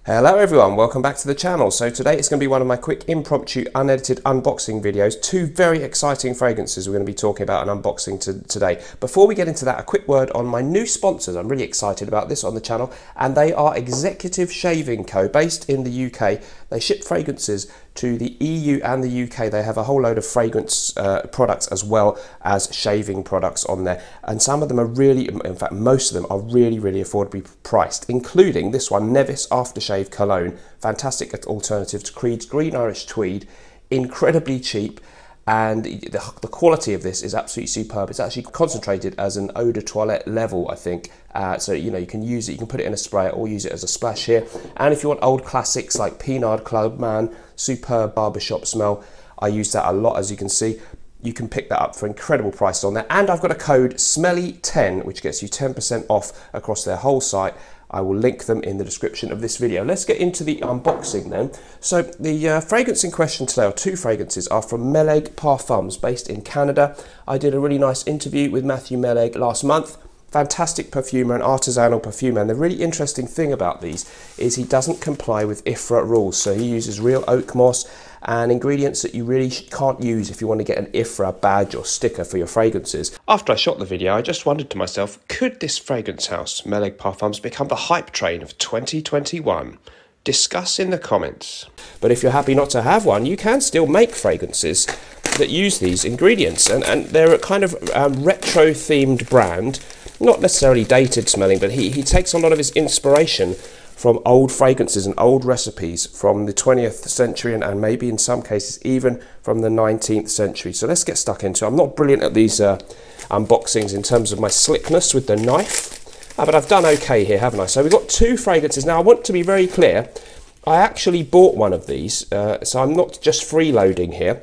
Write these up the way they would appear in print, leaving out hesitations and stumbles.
Hello everyone, welcome back to the channel. So today it's going to be one of my quick impromptu unedited unboxing videos. Two very exciting fragrances we're going to be talking about and unboxing today. Before we get into that, a quick word on my new sponsors. I'm really excited about this on the channel, and they are Executive Shaving Co. based in the UK. They ship fragrances to the EU and the UK. They have a whole load of fragrance products as well as shaving products on there, and some of them are really, in fact most of them are really affordably priced, including this one, Nevis Aftershave Cologne. Fantastic alternative to Creed's Green Irish Tweed, incredibly cheap, and the quality of this is absolutely superb. It's actually concentrated as an eau de toilette level, I think. So you know, you can use it, you can put it in a spray or use it as a splash here. And if you want old classics like Pinard Clubman, superb barbershop smell, I use that a lot, as you can see. You can pick that up for incredible prices on there. And I've got a code Smelly10, which gets you 10% off across their whole site. I will link them in the description of this video. Let's get into the unboxing then. So the fragrance in question today, or two fragrances, are from Melek Pour Homme, based in Canada. I did a really nice interview with Matthew Melek last month. Fantastic perfumer, an artisanal perfumer, and the really interesting thing about these is he doesn't comply with IFRA rules. So he uses real oak moss and ingredients that you really can't use if you want to get an IFRA badge or sticker for your fragrances. After I shot the video, I just wondered to myself, could this fragrance house, Melek Pour Homme, become the hype train of 2021? Discuss in the comments. But if you're happy not to have one, you can still make fragrances that use these ingredients, and they're a kind of retro themed brand, not necessarily dated smelling, but he takes a lot of his inspiration from old fragrances and old recipes from the 20th century and maybe in some cases even from the 19th century. So let's get stuck into it. I'm not brilliant at these unboxings in terms of my slickness with the knife, but I've done okay here, haven't I? So we've got two fragrances. Now I want to be very clear, I actually bought one of these, so I'm not just freeloading here.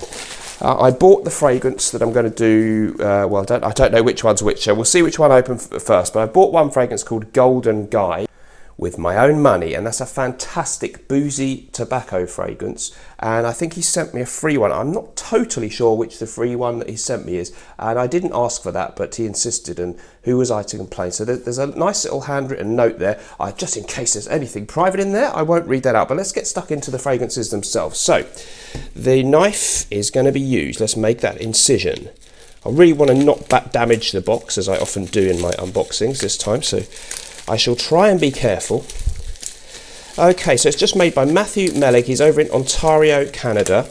I bought the fragrance that I'm going to do, well I don't know which one's which, so we'll see which one I open first, but I bought one fragrance called Golden Guy with my own money, and that's a fantastic boozy tobacco fragrance, and I think he sent me a free one. I'm not totally sure which the free one that he sent me is, and I didn't ask for that, but he insisted, and who was I to complain? So there's a nice little handwritten note there, just in case there's anything private in there. I won't read that out, but let's get stuck into the fragrances themselves. So the knife is going to be used. Let's make that incision. I really want to not damage the box, as I often do in my unboxings this time, so I shall try and be careful. Okay, so it's just made by Matthew Melek. He's over in Ontario, Canada,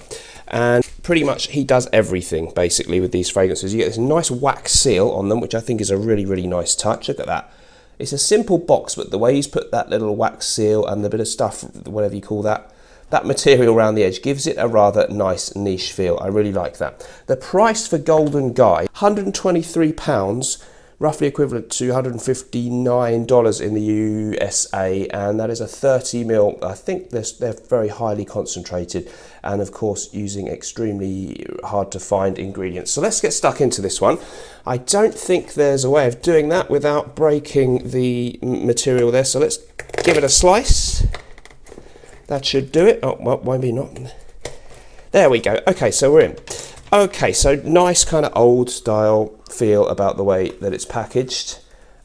and pretty much he does everything basically with these fragrances. You get this nice wax seal on them, which I think is a really nice touch. Look at that. It's a simple box, but the way he's put that little wax seal and the bit of stuff, whatever you call that material around the edge, gives it a rather nice niche feel. I really like that. The price for Golden Guy, £123, roughly equivalent to $159 in the USA, and that is a 30ml. I think they're very highly concentrated, and of course using extremely hard to find ingredients. So let's get stuck into this one. I don't think there's a way of doing that without breaking the material there, so let's give it a slice. That should do it. Oh, well, maybe not. There we go. Okay, so we're in. Okay, so nice kind of old style feel about the way that it's packaged,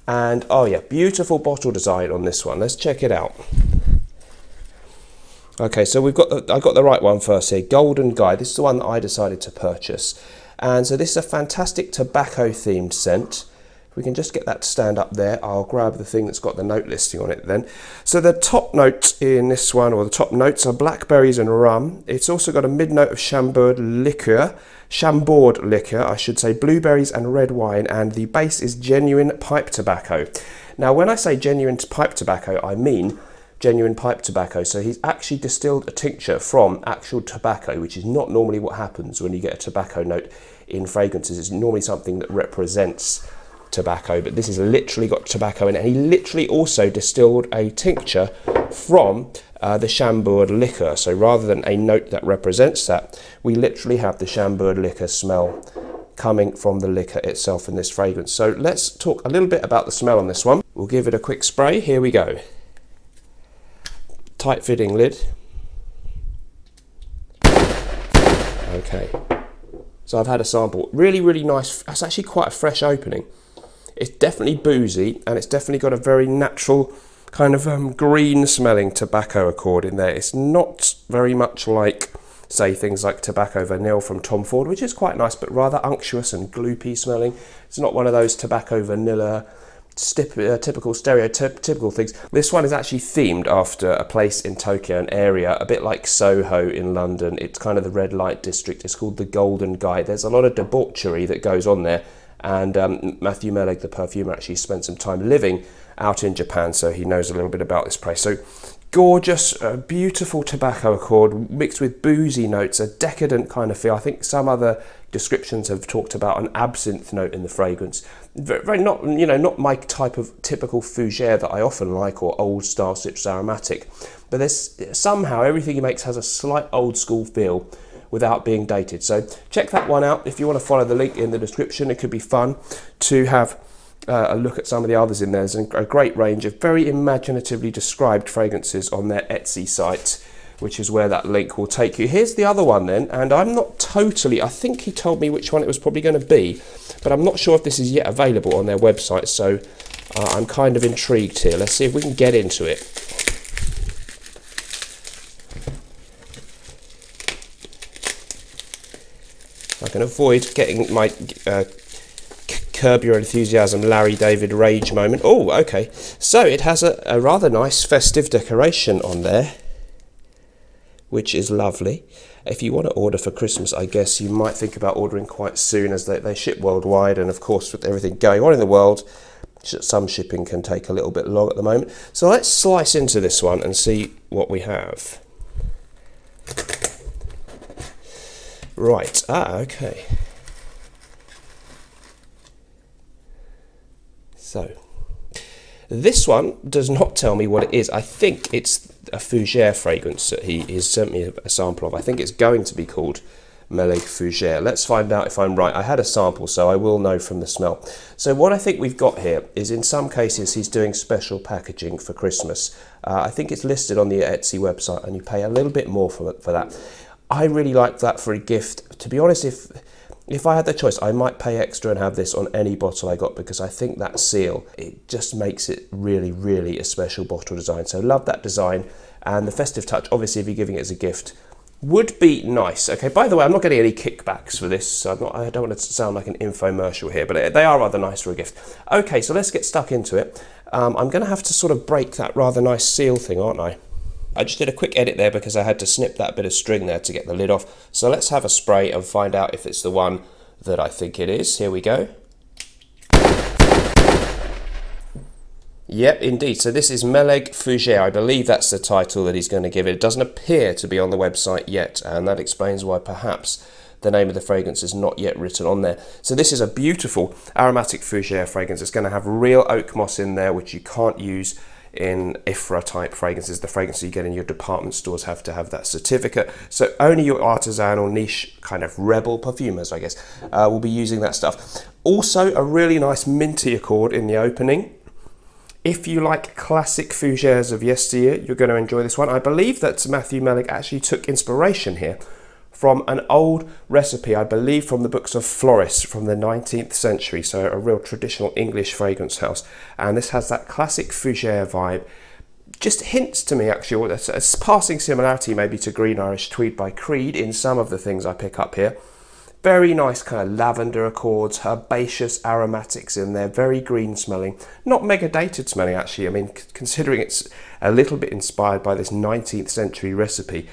and oh yeah, beautiful bottle design on this one. Let's check it out. Okay, so I got the right one first here. Golden Guy. This is the one that I decided to purchase, and so this is a fantastic tobacco themed scent. If we can just get that to stand up there, I'll grab the thing that's got the note listing on it then. So the top notes in this one, or the top notes, are blackberries and rum. It's also got a mid note of Chambord liqueur, I should say, blueberries and red wine, and the base is genuine pipe tobacco. Now when I say genuine pipe tobacco, I mean genuine pipe tobacco. So he's actually distilled a tincture from actual tobacco, which is not normally what happens when you get a tobacco note in fragrances. It's normally something that represents tobacco, but this has literally got tobacco in it, and he literally also distilled a tincture from the Chambord liqueur. So rather than a note that represents that, we literally have the Chambord liqueur smell coming from the liquor itself in this fragrance. So let's talk a little bit about the smell on this one. We'll give it a quick spray. Here we go. Tight fitting lid. Okay, so I've had a sample. Really nice. That's actually quite a fresh opening. It's definitely boozy, and it's definitely got a very natural kind of green smelling tobacco accord in there. It's not very much like, say, things like Tobacco Vanille from Tom Ford, which is quite nice, but rather unctuous and gloopy smelling. It's not one of those tobacco vanilla typical stereotypical things. This one is actually themed after a place in Tokyo, an area a bit like Soho in London. It's kind of the red light district. It's called the Golden Guy. There's a lot of debauchery that goes on there, and Matthew Melek, the perfumer, actually spent some time living out in Japan, so he knows a little bit about this place. So gorgeous, beautiful tobacco accord mixed with boozy notes, a decadent kind of feel. I think some other descriptions have talked about an absinthe note in the fragrance. Very not, you know, not my type of typical fougere that I often like, or old style citrus aromatic. But there's somehow everything he makes has a slight old school feel without being dated. So check that one out if you want to follow the link in the description. It could be fun to have a look at some of the others in there. There's a great range of very imaginatively described fragrances on their Etsy site, which is where that link will take you. Here's the other one then, and I'm not totally, I think he told me which one it was probably going to be, but I'm not sure if this is yet available on their website, so I'm kind of intrigued here. Let's see if we can get into it. I can avoid getting my Curb Your Enthusiasm Larry David rage moment. Oh, okay. So it has a rather nice festive decoration on there, which is lovely. If you want to order for Christmas, I guess you might think about ordering quite soon, as they ship worldwide, and of course with everything going on in the world, some shipping can take a little bit long at the moment. So let's slice into this one and see what we have. Right, okay. So, this one does not tell me what it is. I think it's a Fougere fragrance that he is sent me a sample of. I think it's going to be called Melek Fujie. Let's find out if I'm right. I had a sample, so I will know from the smell. So what I think we've got here is, in some cases, he's doing special packaging for Christmas. I think it's listed on the Etsy website, and you pay a little bit more for that. I really like that for a gift. To be honest, if I had the choice, I might pay extra and have this on any bottle I got, because I think that seal, it just makes it really, really a special bottle design. So love that design, and the festive touch, obviously, if you're giving it as a gift, would be nice. Okay, by the way, I'm not getting any kickbacks for this, so I don't want to sound like an infomercial here, but they are rather nice for a gift. Okay, so let's get stuck into it. I'm going to have to sort of break that rather nice seal thing, aren't I? I just did a quick edit there because I had to snip that bit of string there to get the lid off. So let's have a spray and find out if it's the one that I think it is. Here we go. Yep, indeed. So this is Melek Fujie. I believe that's the title that he's going to give it. It doesn't appear to be on the website yet, and that explains why perhaps the name of the fragrance is not yet written on there. So this is a beautiful aromatic Fougere fragrance. It's going to have real oak moss in there, which you can't use in IFRA type fragrances. The fragrances you get in your department stores have to have that certificate. So only your artisanal niche kind of rebel perfumers, I guess, will be using that stuff. Also a really nice minty accord in the opening. If you like classic Fugères of yesteryear, you're going to enjoy this one. I believe that Matthew Melek actually took inspiration here from an old recipe, I believe from the books of florists from the 19th century, so a real traditional English fragrance house. And this has that classic Fougere vibe. Just hints to me, actually, a passing similarity maybe to Green Irish Tweed by Creed in some of the things I pick up here. Very nice kind of lavender accords, herbaceous aromatics in there, very green smelling. Not mega dated smelling, actually. I mean, considering it's a little bit inspired by this 19th century recipe,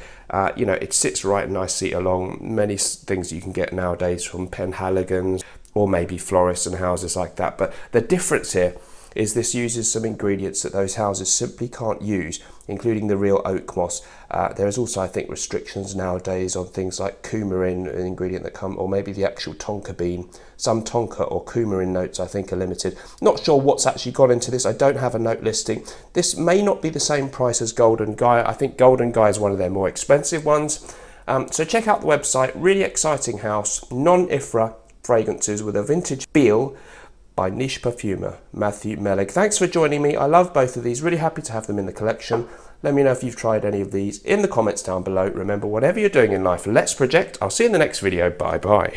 you know, it sits right nicely along many things you can get nowadays from Penhaligon's or maybe florists and houses like that. But the difference here is this uses some ingredients that those houses simply can't use, including the real oak moss. There is also, I think, restrictions nowadays on things like coumarin, an ingredient that come, or maybe the actual tonka bean. Some tonka or coumarin notes, I think, are limited. Not sure what's actually gone into this. I don't have a note listing. This may not be the same price as Golden Guy. I think Golden Guy is one of their more expensive ones. So check out the website. Really exciting house, non-IFRA fragrances with a vintage feel by niche perfumer Matthew Melek. Thanks for joining me. I love both of these. Really happy to have them in the collection. Let me know if you've tried any of these in the comments down below. Remember, whatever you're doing in life, let's project. I'll see you in the next video. Bye bye.